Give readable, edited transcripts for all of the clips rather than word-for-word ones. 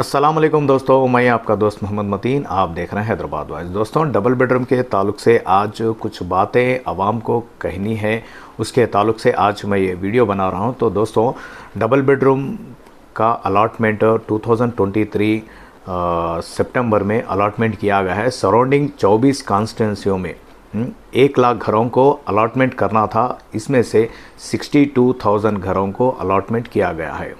अस्सलाम वालेकुम दोस्तों, मैं आपका दोस्त मोहम्मद मतीन। आप देख रहे हैं हैदराबाद वाइज। दोस्तों, डबल बेडरूम के ताल्लुक से आज कुछ बातें आवाम को कहनी है, उसके ताल्लुक से आज मैं ये वीडियो बना रहा हूँ। तो दोस्तों, डबल बेडरूम का अलॉटमेंट 2023 सितंबर में अलॉटमेंट किया गया है। सराउंडिंग 24 कॉन्स्टिट्यूंसियों में 1 लाख घरों को अलॉटमेंट करना था। इसमें से 62,000 घरों को अलॉटमेंट किया गया है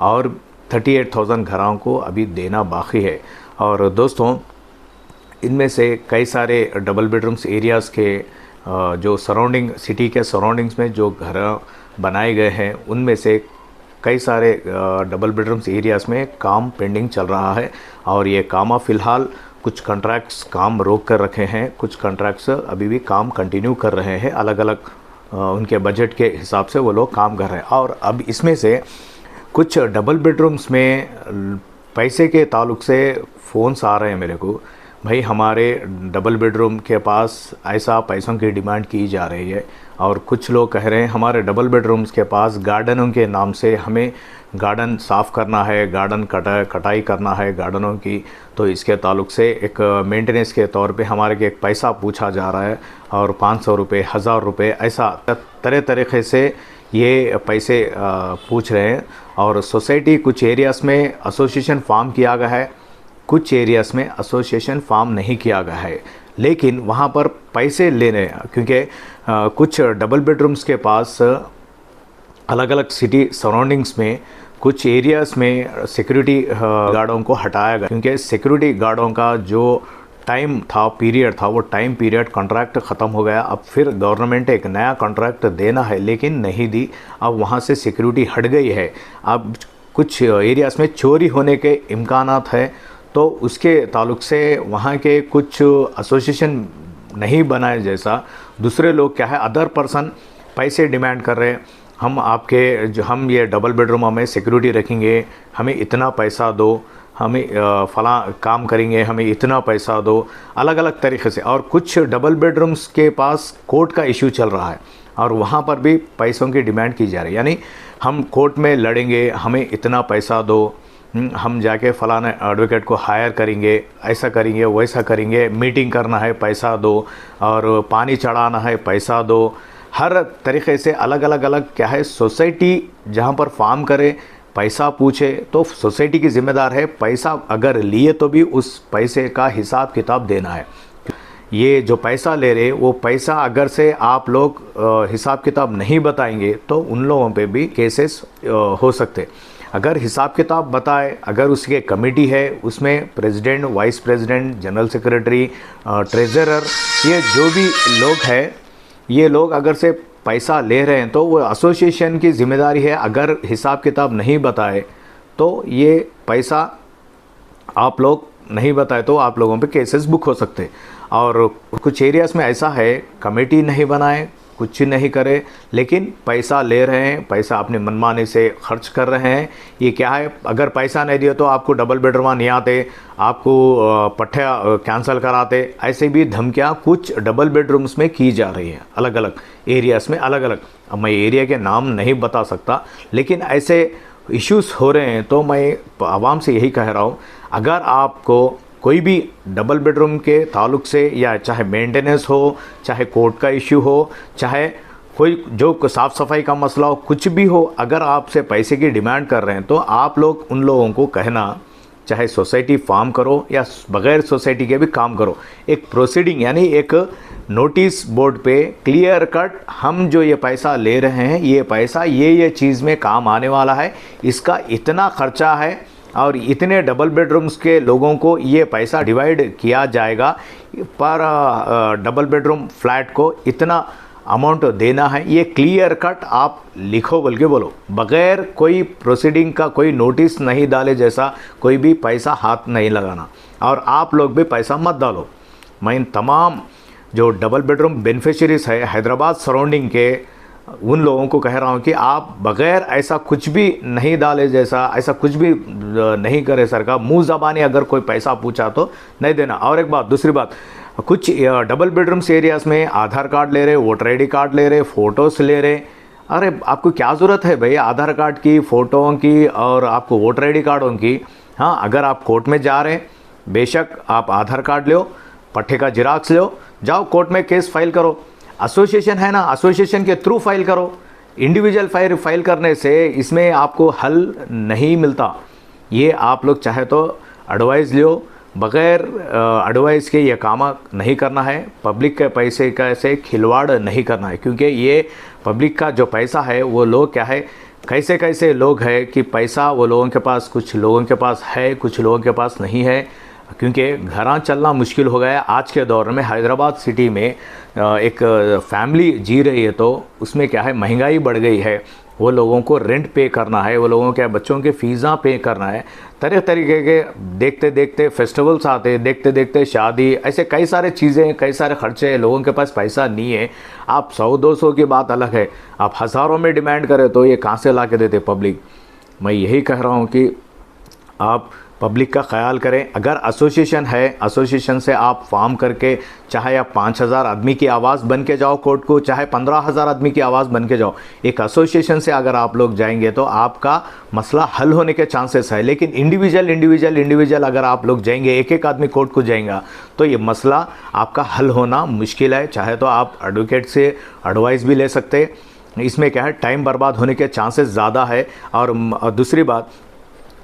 और 38,000 घरों को अभी देना बाकी है। और दोस्तों, इनमें से कई सारे डबल बेडरूम्स एरियाज़ के जो सराउंडिंग सिटी के सराउंडिंग्स में जो घर बनाए गए हैं, उनमें से कई सारे डबल बेडरूम्स एरियाज़ में काम पेंडिंग चल रहा है। और ये काम फ़िलहाल कुछ कॉन्ट्रैक्ट्स काम रोक कर रखे हैं, कुछ कॉन्ट्रैक्ट्स अभी भी काम कंटिन्यू कर रहे हैं। अलग अलग उनके बजट के हिसाब से वो लोग काम कर रहे हैं। और अब इसमें से कुछ डबल बेडरूम्स में पैसे के ताल्लुक से फ़ोन्स आ रहे हैं मेरे को, भाई हमारे डबल बेडरूम के पास ऐसा पैसों की डिमांड की जा रही है। और कुछ लोग कह रहे हैं हमारे डबल बेडरूम्स के पास गार्डनों के नाम से हमें गार्डन साफ़ करना है, गार्डन कटाई करना है गार्डनों की, तो इसके ताल्लुक से एक मेंटेनेंस के तौर पे हमारे के एक पैसा पूछा जा रहा है। और 500 रुपये, 1000 रुपये, ऐसा तरह तरीक़े से ये पैसे पूछ रहे हैं। और सोसाइटी कुछ एरियाज़ में एसोसिएशन फॉर्म किया गया है, कुछ एरियाज़ में एसोसिएशन फॉर्म नहीं किया गया है, लेकिन वहाँ पर पैसे ले रहे हैं। क्योंकि कुछ डबल बेडरूम्स के पास अलग अलग सिटी सराउंडिंग्स में कुछ एरियाज़ में सिक्योरिटी गार्डों को हटाया गया, क्योंकि सिक्योरिटी गार्डों का जो टाइम था, पीरियड था, वो टाइम पीरियड कॉन्ट्रैक्ट ख़त्म हो गया। अब फिर गवर्नमेंट एक नया कॉन्ट्रैक्ट देना है, लेकिन नहीं दी। अब वहाँ से सिक्योरिटी हट गई है। अब कुछ एरियाज़ में चोरी होने के इम्कानात है, तो उसके ताल्लुक से वहाँ के कुछ एसोसिएशन नहीं बनाए। जैसा दूसरे लोग क्या है, अदर पर्सन पैसे डिमांड कर रहे हैं, हम ये डबल बेडरूम हमें सिक्योरिटी रखेंगे, हमें इतना पैसा दो, हमें फ़लाँ काम करेंगे, हमें इतना पैसा दो, अलग अलग तरीक़े से। और कुछ डबल बेडरूम्स के पास कोर्ट का इशू चल रहा है और वहाँ पर भी पैसों की डिमांड की जा रही है। यानी हम कोर्ट में लड़ेंगे, हमें इतना पैसा दो, हम जाके फ़लाना एडवोकेट को हायर करेंगे, ऐसा करेंगे, वैसा करेंगे, मीटिंग करना है पैसा दो, और पानी चढ़ाना है पैसा दो। हर तरीक़े से अलग अलग क्या है, सोसाइटी जहाँ पर फार्म करे, पैसा पूछे, तो सोसाइटी की ज़िम्मेदार है। पैसा अगर लिए तो भी उस पैसे का हिसाब किताब देना है। ये जो पैसा ले रहे, वो पैसा अगर से आप लोग हिसाब किताब नहीं बताएंगे तो उन लोगों पे भी केसेस हो सकते। अगर हिसाब किताब बताए, अगर उसके कमेटी है, उसमें president, vice president, general secretary, treasurer, ये जो भी लोग हैं, ये लोग अगर से पैसा ले रहे हैं तो वो एसोसिएशन की ज़िम्मेदारी है। अगर हिसाब किताब नहीं बताए तो ये पैसा आप लोग नहीं बताए तो आप लोगों पे केसेस बुक हो सकते। और कुछ एरियाज़ में ऐसा है, कमेटी नहीं बनाए, कुछ नहीं करे, लेकिन पैसा ले रहे हैं, पैसा अपने मनमाने से खर्च कर रहे हैं। ये क्या है, अगर पैसा नहीं दिया तो आपको डबल बेडरूम नहीं आते, आपको पट्टा कैंसिल कराते, ऐसे भी धमकियाँ कुछ डबल बेडरूम्स में की जा रही है। अलग अलग एरियाज़ में अलग अलग, अब मैं एरिया के नाम नहीं बता सकता, लेकिन ऐसे इश्यूज़ हो रहे हैं। तो मैं आवाम से यही कह रहा हूँ, अगर आपको कोई भी डबल बेडरूम के ताल्लुक से, या चाहे मेंटेनेंस हो, चाहे कोर्ट का इश्यू हो, चाहे कोई जो साफ़ सफाई का मसला हो, कुछ भी हो, अगर आपसे पैसे की डिमांड कर रहे हैं तो आप लोग उन लोगों को कहना, चाहे सोसाइटी फॉर्म करो या बग़ैर सोसाइटी के भी काम करो, एक प्रोसीडिंग यानी एक नोटिस बोर्ड पे क्लियर कट, हम जो ये पैसा ले रहे हैं, ये पैसा ये चीज़ में काम आने वाला है, इसका इतना ख़र्चा है और इतने डबल बेडरूम्स के लोगों को ये पैसा डिवाइड किया जाएगा, पर डबल बेडरूम फ्लैट को इतना अमाउंट देना है, ये क्लियर कट आप लिखो बोल के बोलो, बग़ैर कोई प्रोसीडिंग का कोई नोटिस नहीं डाले जैसा कोई भी पैसा हाथ नहीं लगाना। और आप लोग भी पैसा मत डालो। मैं इन तमाम जो डबल बेडरूम बेनिफिशरीज़ है हैदराबाद सराउंडिंग के, उन लोगों को कह रहा हूँ कि आप बग़ैर ऐसा कुछ भी नहीं डाले जैसा, ऐसा कुछ भी नहीं करे सरकार, मुँह ज़बानी अगर कोई पैसा पूछा तो नहीं देना। और एक बात, दूसरी बात, कुछ डबल बेडरूम्स एरियाज़ में आधार कार्ड ले रहे, वोटर ID कार्ड ले रहे, फ़ोटोज़ ले रहे। अरे आपको क्या ज़रूरत है भाई आधार कार्ड की, फ़ोटों की और आपको वोटर ID कार्डों की? हाँ, अगर आप कोर्ट में जा रहे हैं, बेशक आप आधार कार्ड लो, पट्टे का जिराक्स लो, जाओ कोर्ट में केस फाइल करो। एसोसिएशन है ना, एसोसिएशन के थ्रू फाइल करो। इंडिविजुअल फाइल करने से इसमें आपको हल नहीं मिलता। ये आप लोग चाहे तो एडवाइस लो, बग़ैर एडवाइस के ये काम नहीं करना है। पब्लिक के पैसे का से खिलवाड़ नहीं करना है, क्योंकि ये पब्लिक का जो पैसा है वो लोग क्या है, कैसे कैसे लोग हैं कि पैसा वो लोगों के पास, कुछ लोगों के पास है, कुछ लोगों के पास नहीं है, क्योंकि घरां चलना मुश्किल हो गया है आज के दौर में। हैदराबाद सिटी में एक फैमिली जी रही है तो उसमें क्या है, महंगाई बढ़ गई है, वो लोगों को रेंट पे करना है, वो लोगों के बच्चों के फ़ीसा पे करना है, तरह तरीके के देखते देखते फेस्टिवल्स आते, देखते देखते शादी, ऐसे कई सारे चीज़ें, कई सारे खर्चे, लोगों के पास पैसा नहीं है। आप 100-200 की बात अलग है, आप हज़ारों में डिमांड करें तो ये कहाँ से ला के देते पब्लिक। मैं यही कह रहा हूँ कि आप पब्लिक का ख्याल करें। अगर एसोसिएशन है, एसोसिएशन से आप फॉर्म करके चाहे आप 5000 आदमी की आवाज़ बन के जाओ कोर्ट को, चाहे 15000 आदमी की आवाज़ बन के जाओ, एक एसोसिएशन से अगर आप लोग जाएंगे तो आपका मसला हल होने के चांसेस है। लेकिन इंडिविजुअल अगर आप लोग जाएंगे, एक एक आदमी कोर्ट को जाएगा, तो ये मसला आपका हल होना मुश्किल है। चाहे तो आप एडवोकेट से एडवाइस भी ले सकते, इसमें क्या है, टाइम बर्बाद होने के चांसेस ज़्यादा है। और दूसरी बात,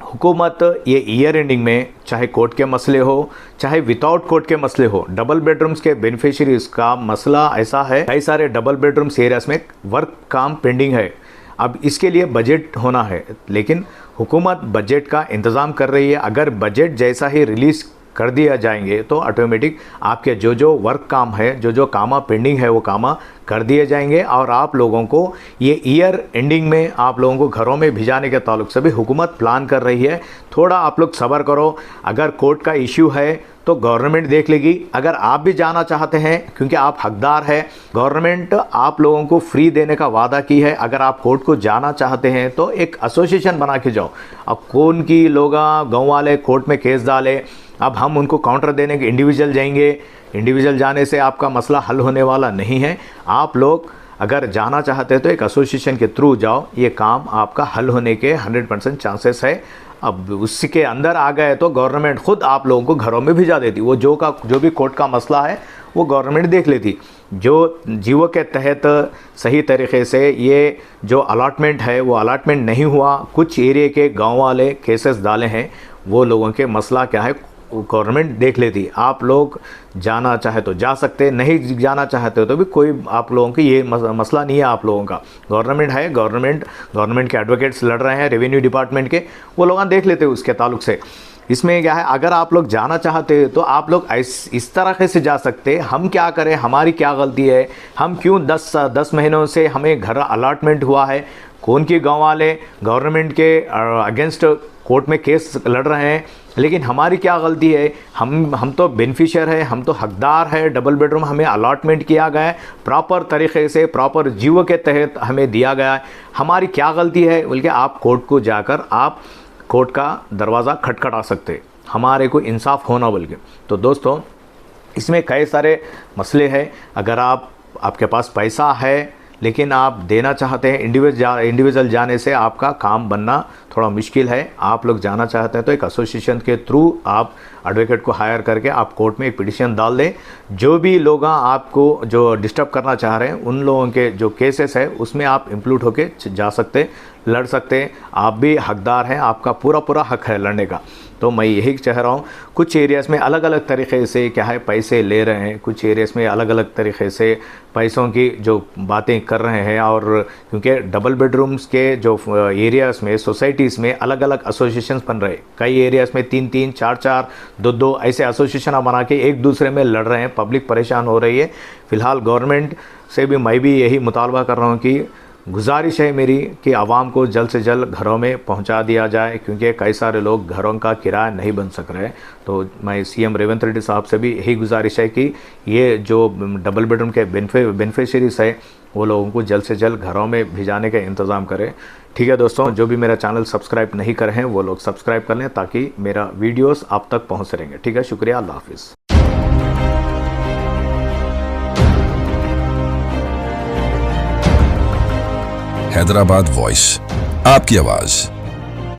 हुकूमत ये ईयर एंडिंग में चाहे कोर्ट के मसले हो, चाहे विदाउट कोर्ट के मसले हो, डबल बेडरूम्स के बेनिफिशरीज का मसला ऐसा है, कई सारे डबल बेडरूम्स एरियाज में वर्क काम पेंडिंग है। अब इसके लिए बजट होना है, लेकिन हुकूमत बजट का इंतज़ाम कर रही है। अगर बजट जैसा ही रिलीज़ कर दिया जाएंगे तो ऑटोमेटिक आपके जो वर्क काम है, जो कामा पेंडिंग है, वो कामा कर दिए जाएंगे। और आप लोगों को ये ईयर एंडिंग में आप लोगों को घरों में भिजाने के ताल्लुक से भी हुकूमत प्लान कर रही है। थोड़ा आप लोग सब्र करो। अगर कोर्ट का इश्यू है तो गवर्नमेंट देख लेगी। अगर आप भी जाना चाहते हैं, क्योंकि आप हकदार हैं, गवर्नमेंट आप लोगों को फ्री देने का वादा की है। अगर आप कोर्ट को जाना चाहते हैं तो एक एसोसिएशन बना के जाओ। अब कौन की लोग गाँव वाले कोर्ट में केस डाले, अब हम उनको काउंटर देने के इंडिविजुअल जाएंगे, इंडिविजुअल जाने से आपका मसला हल होने वाला नहीं है। आप लोग अगर जाना चाहते हैं तो एक एसोसिएशन के थ्रू जाओ, ये काम आपका हल होने के 100% चांसेस है। अब उसके अंदर आ गए तो गवर्नमेंट खुद आप लोगों को घरों में भिजा देती। वो जो भी कोर्ट का मसला है वो गवर्नमेंट देख लेती। जो जीवो के तहत सही तरीके से ये जो अलॉटमेंट है वो अलॉटमेंट नहीं हुआ, कुछ एरिया के गाँव वाले केसेस डाले हैं, वो लोगों के मसला क्या है गवर्नमेंट देख लेती। आप लोग जाना चाहे तो जा सकते, नहीं जाना चाहते हो तो भी कोई आप लोगों की ये मसला नहीं है। आप लोगों का गवर्नमेंट है, गवर्नमेंट के एडवोकेट्स लड़ रहे हैं, रेवेन्यू डिपार्टमेंट के, वो लोग देख लेते हैं उसके ताल्लुक से। इसमें क्या है, अगर आप लोग जाना चाहते हैं तो आप लोग इस तरह से जा सकते। हम क्या करें, हमारी क्या गलती है, हम क्यों 10 महीनों से हमें घर अलॉटमेंट हुआ है, कौन के गाँव वाले गवर्नमेंट के अगेंस्ट कोर्ट में केस लड़ रहे हैं, लेकिन हमारी क्या गलती है। हम तो बेनिफिशियर है, हम तो हकदार है। डबल बेडरूम हमें अलॉटमेंट किया गया है, प्रॉपर तरीके से प्रॉपर जीवो के तहत हमें दिया गया है, हमारी क्या गलती है बोल के आप कोर्ट को जाकर आप कोर्ट का दरवाज़ा खटखटा सकते, हमारे को इंसाफ होना बोल के। तो दोस्तों, इसमें कई सारे मसले हैं। अगर आपके पास पैसा है लेकिन आप देना चाहते हैं, इंडिविजुअल जाने से आपका काम बनना थोड़ा मुश्किल है। आप लोग जाना चाहते हैं तो एक एसोसिएशन के थ्रू आप एडवोकेट को हायर करके आप कोर्ट में एक पिटीशन डाल दें। जो भी लोग आपको जो डिस्टर्ब करना चाह रहे हैं, उन लोगों के जो केसेस है उसमें आप इंक्लूड होके जा सकते, लड़ सकते। आप भी हकदार हैं, आपका पूरा हक है लड़ने का। तो मैं यही चाह रहा हूँ, कुछ एरियाज़ में अलग अलग तरीक़े से क्या है पैसे ले रहे हैं, कुछ एरियाज़ में अलग अलग तरीक़े से पैसों की जो बातें कर रहे हैं। और क्योंकि डबल बेडरूम्स के जो एरियाज़ में, सोसाइटीज़ में अलग अलग एसोसिएशंस बन रहे, कई एरियाज़ में 3-3, 4-4, 2-2 ऐसे एसोसिएशन बना के एक दूसरे में लड़ रहे हैं, पब्लिक परेशान हो रही है। फ़िलहाल गवर्नमेंट से भी मैं भी यही मुतालबा कर रहा हूँ कि गुजारिश है मेरी कि आवाम को जल्द से जल्द घरों में पहुंचा दिया जाए, क्योंकि कई सारे लोग घरों का किराया नहीं बन सक रहे। तो मैं सीएम रेवंत रेड्डी साहब से भी यही गुजारिश है कि ये जो डबल बेडरूम के बेनिफिशरीज है वो लोगों को जल्द से जल्द घरों में भिजाने का इंतज़ाम करें। ठीक है दोस्तों, जो भी मेरा चैनल सब्सक्राइब नहीं करे हैं वो लोग सब्सक्राइब कर लें ताकि मेरा वीडियोज़ आप तक पहुँच रहेंगे। ठीक है, शुक्रिया, अल्लाह हाफिज़। हैदराबाद वॉइस, आपकी आवाज।